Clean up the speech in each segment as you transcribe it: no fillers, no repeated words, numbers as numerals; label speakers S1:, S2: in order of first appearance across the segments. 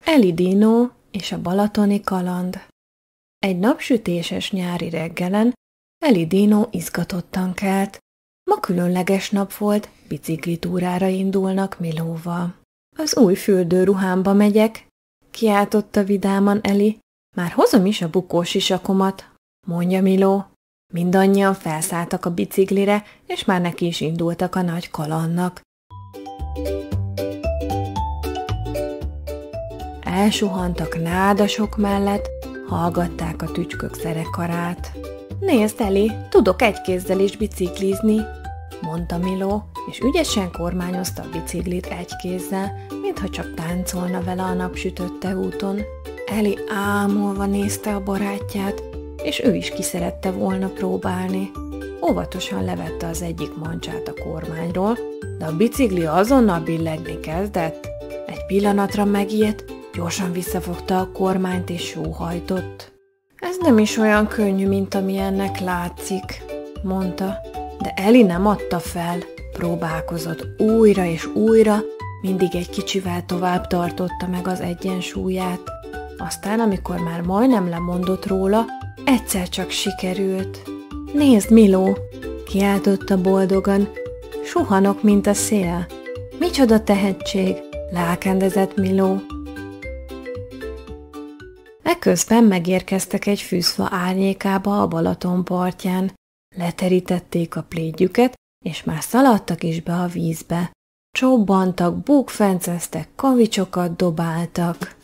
S1: Eli Dino és a balatoni kaland. Egy napsütéses nyári reggelen Eli Dino izgatottan kelt. Ma különleges nap volt, biciklitúrára indulnak Milóval. Az új fürdőruhámba megyek, kiáltotta vidáman Eli. Már hozom is a bukósisakomat, mondja Miló. Mindannyian felszálltak a biciklire, és már neki is indultak a nagy kalandnak. Elsuhantak nádasok mellett, hallgatták a tücskök zenekarát. Nézd, Eli, tudok egy kézzel is biciklizni, mondta Miló, és ügyesen kormányozta a biciklit egy kézzel, mintha csak táncolna vele a napsütötte úton. Eli ámulva nézte a barátját, és ő is ki szerette volna próbálni. Óvatosan levette az egyik mancsát a kormányról, de a bicikli azonnal billegni kezdett. Egy pillanatra megijedt, gyorsan visszafogta a kormányt és sóhajtott. Ez nem is olyan könnyű, mint amilyennek látszik, mondta, de Eli nem adta fel. Próbálkozott újra és újra, mindig egy kicsivel tovább tartotta meg az egyensúlyát. Aztán, amikor már majdnem lemondott róla, egyszer csak sikerült. Nézd, Miló, kiáltotta boldogan, suhanok, mint a szél. Micsoda tehetség, lelkendezett Miló. Eközben megérkeztek egy fűzfa árnyékába a Balaton partján. Leterítették a plédjüket, és már szaladtak is be a vízbe. Csobbantak, búgfenceztek, kavicsokat dobáltak.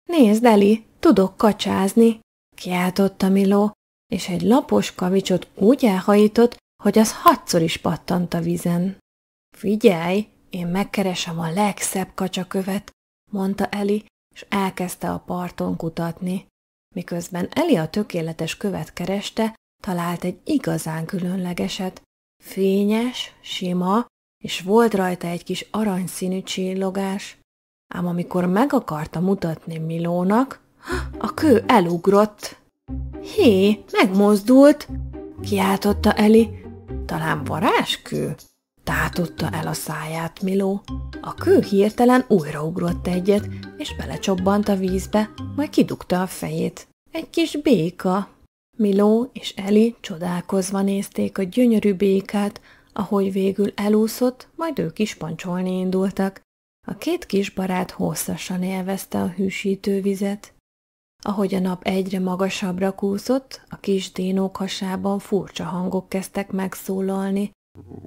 S1: Nézd, Eli, tudok kacsázni, kiáltotta Miló, és egy lapos kavicsot úgy elhajított, hogy az 6-szor is pattant a vízen. Figyelj, én megkeresem a legszebb kacsakövet, mondta Eli, és elkezdte a parton kutatni. Miközben Eli a tökéletes követ kereste, talált egy igazán különlegeset. Fényes, sima, és volt rajta egy kis aranyszínű csillogás. Ám amikor meg akarta mutatni Milónak, a kő elugrott. Hé, megmozdult, kiáltotta Eli. Talán varázskő? Tátotta el a száját Miló. A kő hirtelen újraugrott egyet, és belecsobbant a vízbe, majd kidugta a fejét. Egy kis béka. Miló és Eli csodálkozva nézték a gyönyörű békát, ahogy végül elúszott, majd ők is pancsolni indultak. A két kis barát hosszasan élvezte a hűsítő vizet. Ahogy a nap egyre magasabbra kúszott, a kis dinók hasában furcsa hangok kezdtek megszólalni.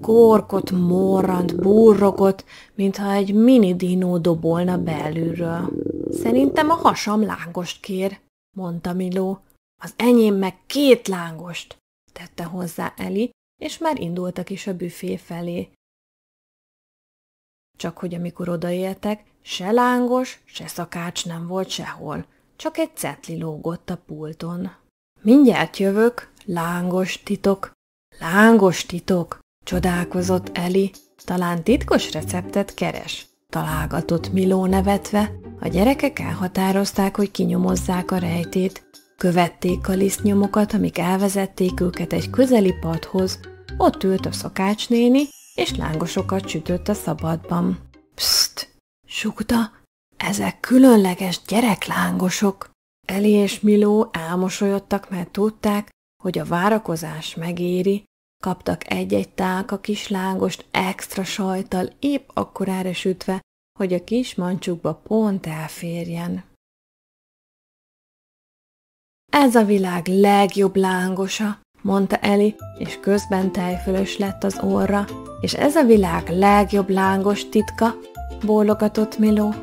S1: Korkot, morrant, burrogott, mintha egy mini dinó dobolna belülről. Szerintem a hasam lángost kér, mondta Miló. Az enyém meg 2 lángost, tette hozzá Eli, és már indultak is a büfé felé. Csak hogy amikor odaértek, se lángos, se szakács nem volt sehol, csak egy cetli lógott a pulton. Mindjárt jövök, lángos titok, csodálkozott Eli, talán titkos receptet keres, találgatott Miló nevetve. A gyerekek elhatározták, hogy kinyomozzák a rejtét, követték a lisztnyomokat, amik elvezették őket egy közeli padhoz, ott ült a szakácsnéni, és lángosokat sütött a szabadban. Pszt, sugta, ezek különleges gyereklángosok. Eli és Miló elmosolyodtak, mert tudták, hogy a várakozás megéri, kaptak egy-egy tálka kis lángost extra sajttal, épp akkorára sütve, hogy a kis mancsukba pont elférjen. Ez a világ legjobb lángosa, mondta Eli, és közben tejfölös lett az orra. És ez a világ legjobb lángos titka, bólogatott Miló.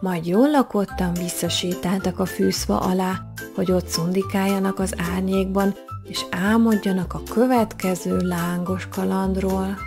S1: Majd jól lakottan visszasétáltak a fűzfa alá, hogy ott szundikáljanak az árnyékban, és álmodjanak a következő lángos kalandról.